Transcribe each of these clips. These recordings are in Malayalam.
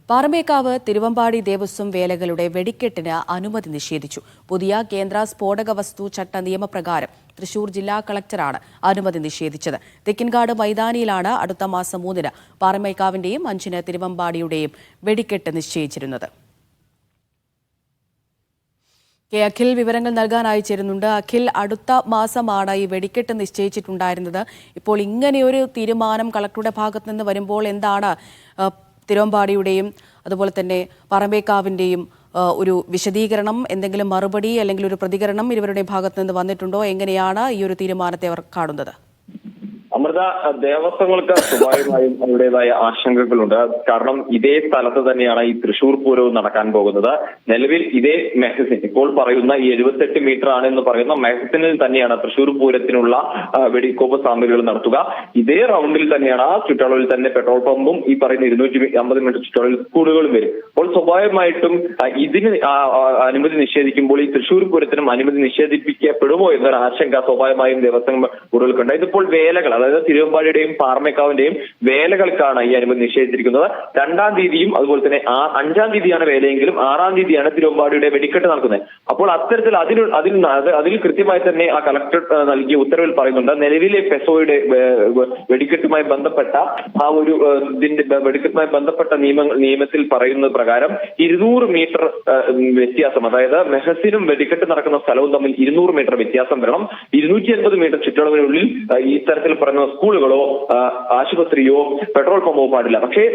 പാറമേക്കാവ് തിരുവമ്പാടി ദേവസ്വം വേലകളുടെ വെടിക്കെട്ടിന് അനുമതി നിഷേധിച്ചു. പുതിയ കേന്ദ്ര സ്ഫോടക വസ്തു ചട്ട നിയമപ്രകാരം തൃശൂർ ജില്ലാ കളക്ടറാണ് അനുമതി നിഷേധിച്ചത്. തെക്കിൻകാട് മൈതാനിയിലാണ് അടുത്ത മാസം 3-ന് പാറമേക്കാവിന്റെയും 5-ന് തിരുവമ്പാടിയുടെയും വെടിക്കെട്ട് നിശ്ചയിച്ചിരുന്നത്. അഖിൽ വിവരങ്ങൾ നൽകാനായി ചേരുന്നുണ്ട്. അഖിൽ, അടുത്ത മാസമാണ് ഈ വെടിക്കെട്ട് നിശ്ചയിച്ചിട്ടുണ്ടായിരുന്നത്. ഇപ്പോൾ ഇങ്ങനെയൊരു തീരുമാനം കളക്ടറുടെ ഭാഗത്തു നിന്ന് വരുമ്പോൾ എന്താണ് തിരുവമ്പാടിയുടെയും അതുപോലെ തന്നെ പാറമേക്കാവിന്റെയും ഒരു വിശദീകരണം, എന്തെങ്കിലും മറുപടി അല്ലെങ്കിൽ ഒരു പ്രതികരണം ഇരുവരുടെയും ഭാഗത്തു നിന്ന് വന്നിട്ടുണ്ടോ? എങ്ങനെയാണ് ഈ ഒരു തീരുമാനത്തെ അവർ കാണുന്നത്? അമൃത, ദേവസ്വങ്ങൾക്ക് സ്വാഭാവികമായും അവരുടേതായ ആശങ്കകളുണ്ട്. കാരണം ഇതേ സ്ഥലത്ത് തന്നെയാണ് ഈ തൃശൂർ പൂരവും നടക്കാൻ പോകുന്നത്. നിലവിൽ ഇതേ മെഹസിൻ, ഇപ്പോൾ പറയുന്ന ഈ 78 മീറ്റർ ആണ് എന്ന് പറയുന്ന മെഹസിനിൽ തന്നെയാണ് തൃശൂർ പൂരത്തിനുള്ള വെടിക്കോപ്പ് സാമഗ്രികൾ നടത്തുക. ഇതേ റൗണ്ടിൽ തന്നെയാണ്, ആ ചുറ്റളവിൽ തന്നെ പെട്രോൾ പമ്പും ഈ പറയുന്ന 250 മീറ്റർ ചുറ്റളവിൽ സ്കൂളുകളും വരും. അപ്പോൾ സ്വാഭാവികമായിട്ടും ഇതിന് അനുമതി നിഷേധിക്കുമ്പോൾ ഈ തൃശൂർ പൂരത്തിനും അനുമതി നിഷേധിപ്പിക്കപ്പെടുമോ എന്നൊരു ആശങ്ക സ്വാഭാവികമായും ദേവസ്വം കൂടുതൽക്കുണ്ട്. ഇതിപ്പോൾ വേലകൾ, അതായത് തിരുവമ്പാടിയുടെയും പാറമേക്കാവിന്റെയും വേലകൾക്കാണ് ഈ അനുമതി നിഷേധിച്ചിരിക്കുന്നത്. 2-ാം തീയതിയും അതുപോലെ തന്നെ 5-ാം തീയതിയാണ് വേലയെങ്കിലും 6-ാം തീയതിയാണ് തിരുവമ്പാടിയുടെ വെടിക്കെട്ട് നടക്കുന്നത്. അപ്പോൾ അത്തരത്തിൽ അതിൽ കൃത്യമായി തന്നെ ആ കളക്ടർ നൽകിയ ഉത്തരവിൽ പറയുന്നുണ്ട്, നിലവിലെ പെസോയുടെ വെടിക്കെട്ടുമായി ബന്ധപ്പെട്ട ആ ഒരു വെടിക്കെട്ടുമായി ബന്ധപ്പെട്ട നിയമത്തിൽ പറയുന്നത് പ്രകാരം 200 മീറ്റർ വ്യത്യാസം, അതായത് മെഹസിനും വെടിക്കെട്ട് നടക്കുന്ന സ്ഥലവും തമ്മിൽ 200 മീറ്റർ വ്യത്യാസം വരണം. 250 മീറ്റർ ചുറ്റളവിനുള്ളിൽ ഈ തരത്തിൽ പറയുന്ന സ്കൂളുകളോ ആശുപത്രിയോ പെട്രോൾ പമ്പോ പാടില്ല. പക്ഷേ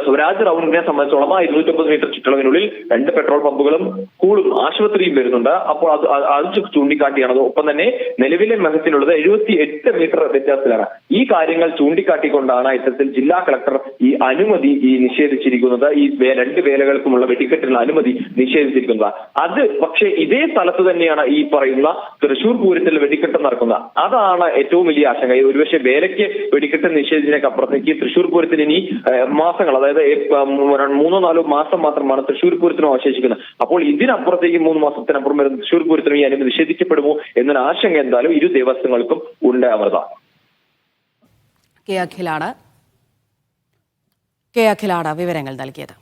സ്വരാജ് റൗണ്ടിനെ സംബന്ധിച്ചോളം 250 മീറ്റർ ചുറ്റളവിനുള്ളിൽ 2 പെട്രോൾ പമ്പുകളും സ്കൂളും ആശുപത്രിയും വരുന്നുണ്ട്. അപ്പോൾ അത് ചൂണ്ടിക്കാട്ടിയാണ്. ഒപ്പം തന്നെ നിലവിലെ മെഹസിനുള്ളത് 78 മീറ്റർ വ്യത്യാസത്തിലാണ്. ഈ കാര്യങ്ങൾ ചൂണ്ടിക്കാട്ടിക്കൊണ്ടാണ് ഇത്തരത്തിൽ ജില്ലാ കളക്ടർ ഈ അനുമതി നിഷേധിച്ചിരിക്കുന്നത്. ഈ 2 വേലകൾക്കുമുള്ള വെടിക്കെട്ടിനുള്ള അനുമതി നിഷേധിച്ചിരിക്കുന്നത്. അത് പക്ഷേ ഇതേ സ്ഥലത്ത് തന്നെയാണ് ഈ പറയുന്ന തൃശൂർ പൂരത്തിൽ വെടിക്കെട്ട് നടക്കുന്നത്. അതാണ് ഏറ്റവും വലിയ ആശങ്ക. ഒരുപക്ഷെ വേലയ്ക്ക് വെടിക്കെട്ട് നിഷേധിച്ചതിനപ്പുറത്തേക്ക് തൃശൂർ പൂരത്തിന് ഇനി മാസങ്ങൾ, അതായത് 3-4 മാസം മാത്രമാണ് തൃശൂർ പൂരത്തിനും അവശേഷിക്കുന്നത്. അപ്പോൾ ഇതിനപ്പുറത്തേക്ക് 3 മാസത്തിനപ്പുറം വരുന്ന തൃശൂർ പൂരത്തിനും ഈ അനുമതി നിഷേധിക്കപ്പെടുമോ എന്നൊരു ആശങ്ക എന്തായാലും ഇരു ദേവസ്വങ്ങൾക്കും ഉണ്ട്. അമൃത, കെ അഖിലാണ് വിവരങ്ങൾ നൽകിയത്.